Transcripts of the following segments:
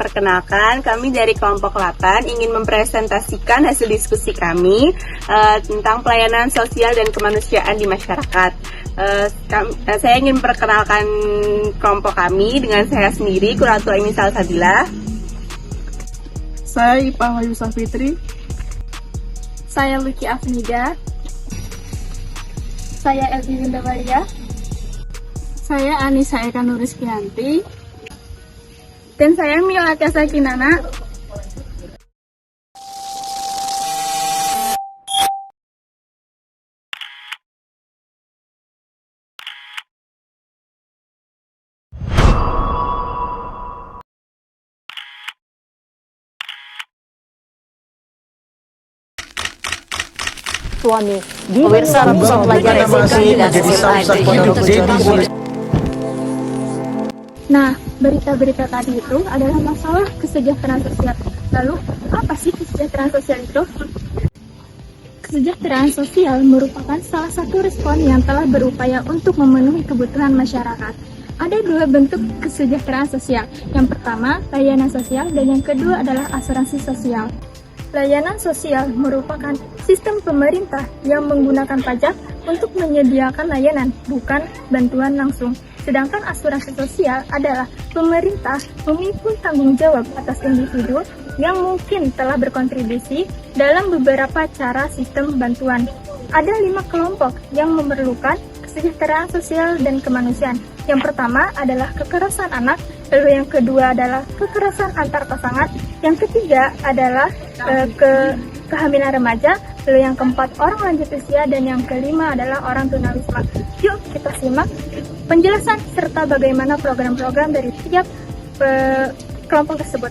Perkenalkan, kami dari kelompok 8 ingin mempresentasikan hasil diskusi kami tentang pelayanan sosial dan kemanusiaan di masyarakat. Saya ingin memperkenalkan kelompok kami dengan saya sendiri, Kuratua Imin Salsabila. Saya Ipang Ayu Safitri. Saya Luki Afnida. Saya Elvi Windawaria. Saya Anissa Eka Nuriskianti. Dan saya Mila Kasa Kinana. Suami pemirsa ratusan pelajar SMK dan SMA di Ponorogo. Nah, berita-berita tadi itu adalah masalah kesejahteraan sosial. Lalu, apa sih kesejahteraan sosial itu? Kesejahteraan sosial merupakan salah satu respon yang telah berupaya untuk memenuhi kebutuhan masyarakat. Ada dua bentuk kesejahteraan sosial. Yang pertama, layanan sosial, dan yang kedua adalah asuransi sosial. Layanan sosial merupakan sistem pemerintah yang menggunakan pajak untuk menyediakan layanan, bukan bantuan langsung. Sedangkan asuransi sosial adalah pemerintah memikul tanggung jawab atas individu yang mungkin telah berkontribusi dalam beberapa cara sistem bantuan. Ada 5 kelompok yang memerlukan kesejahteraan sosial dan kemanusiaan. Yang pertama adalah kekerasan anak, lalu yang kedua adalah kekerasan antar pasangan, yang ketiga adalah kehamilan remaja, lalu yang keempat orang lanjut usia, dan yang kelima adalah orang tunawisma. Yuk kita simak penjelasan serta bagaimana program-program dari tiap kelompok tersebut.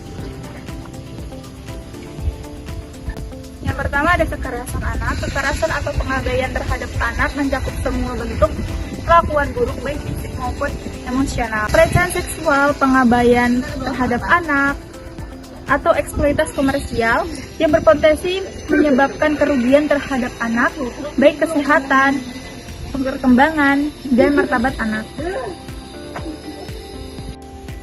Yang pertama ada kekerasan anak. Kekerasan atau pengabaian terhadap anak mencakup semua bentuk perlakuan buruk baik fisik maupun emosional. Pelecehan seksual, pengabaian terhadap anak, atau eksploitasi komersial yang berpotensi menyebabkan kerugian terhadap anak, baik kesehatan, perkembangan, dan martabat anak.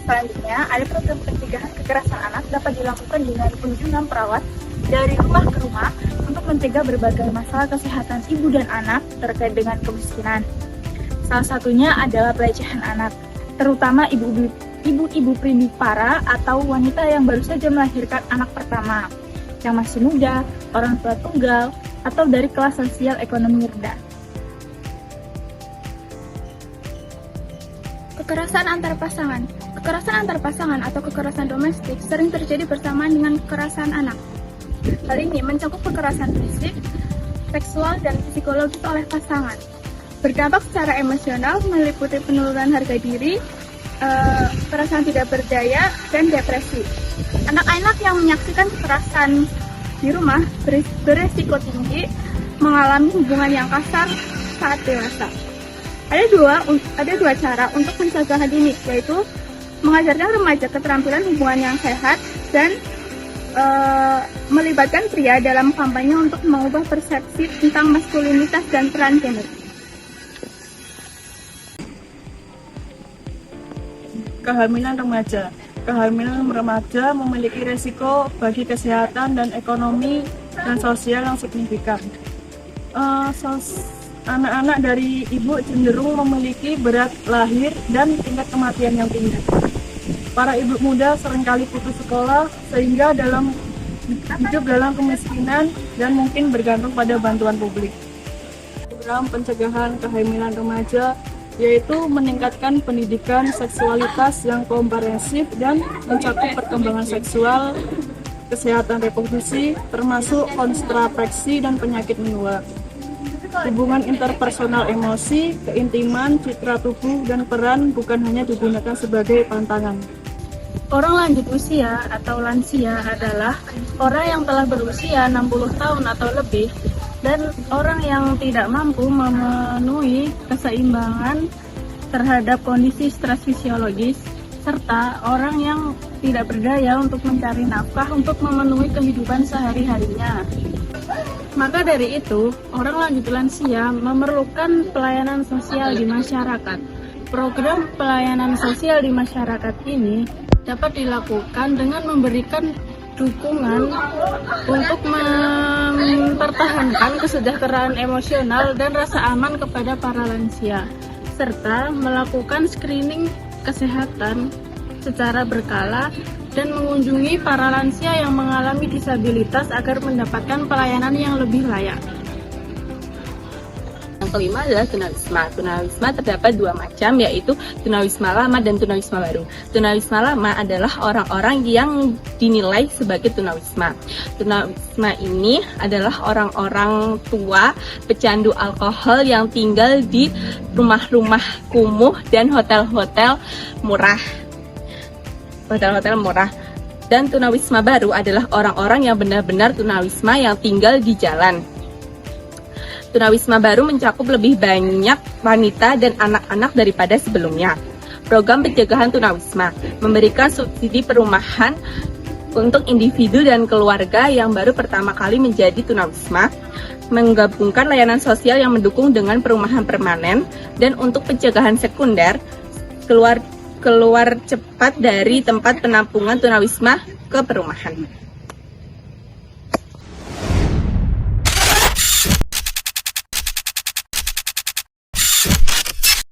Selanjutnya, ada program pencegahan kekerasan anak dapat dilakukan dengan kunjungan perawat dari rumah ke rumah untuk mencegah berbagai masalah kesehatan ibu dan anak terkait dengan kemiskinan. Salah satunya adalah pelecehan anak, terutama ibu-ibu primipara atau wanita yang baru saja melahirkan anak pertama, yang masih muda, orang tua tunggal, atau dari kelas sosial ekonomi rendah. Kekerasan antar pasangan. Kekerasan antar pasangan atau kekerasan domestik sering terjadi bersamaan dengan kekerasan anak. Hal ini mencakup kekerasan fisik, seksual, dan psikologis oleh pasangan. Berdampak secara emosional meliputi penurunan harga diri, perasaan tidak berdaya, dan depresi. Anak-anak yang menyaksikan kekerasan di rumah berisiko tinggi mengalami hubungan yang kasar saat dewasa. Ada dua cara untuk mencegah hal ini, yaitu mengajarkan remaja keterampilan hubungan yang sehat dan melibatkan pria dalam kampanye untuk mengubah persepsi tentang maskulinitas dan peran gender. Kehamilan remaja. Kehamilan remaja memiliki resiko bagi kesehatan dan ekonomi dan sosial yang signifikan. Anak-anak dari ibu cenderung memiliki berat lahir dan tingkat kematian yang tinggi. Para ibu muda seringkali putus sekolah sehingga hidup dalam kemiskinan dan mungkin bergantung pada bantuan publik. Program pencegahan kehamilan remaja yaitu meningkatkan pendidikan seksualitas yang komprehensif dan mencakup perkembangan seksual, kesehatan reproduksi, termasuk kontrasepsi dan penyakit menular. Hubungan interpersonal emosi, keintiman, citra tubuh, dan peran bukan hanya digunakan sebagai pantangan. Orang lanjut usia atau lansia adalah orang yang telah berusia 60 tahun atau lebih dan orang yang tidak mampu memenuhi keseimbangan terhadap kondisi stres fisiologis, serta orang yang tidak berdaya untuk mencari nafkah untuk memenuhi kehidupan sehari-harinya. Maka dari itu, orang lanjut lansia memerlukan pelayanan sosial di masyarakat. Program pelayanan sosial di masyarakat ini dapat dilakukan dengan memberikan dukungan untuk mempertahankan kesejahteraan emosional dan rasa aman kepada para lansia, serta melakukan screening kesehatan secara berkala dan mengunjungi para lansia yang mengalami disabilitas agar mendapatkan pelayanan yang lebih layak. Yang kelima adalah tunawisma. Tunawisma terdapat dua macam, yaitu tunawisma lama dan tunawisma baru. Tunawisma lama adalah orang-orang yang dinilai sebagai tunawisma. Tunawisma ini adalah orang-orang tua pecandu alkohol yang tinggal di rumah-rumah kumuh dan hotel-hotel murah. Dan tunawisma baru adalah orang-orang yang benar-benar tunawisma yang tinggal di jalan. Tunawisma baru mencakup lebih banyak wanita dan anak-anak daripada sebelumnya. Program pencegahan tunawisma memberikan subsidi perumahan untuk individu dan keluarga yang baru pertama kali menjadi tunawisma, menggabungkan layanan sosial yang mendukung dengan perumahan permanen, dan untuk pencegahan sekunder, keluar cepat dari tempat penampungan tunawisma ke perumahan.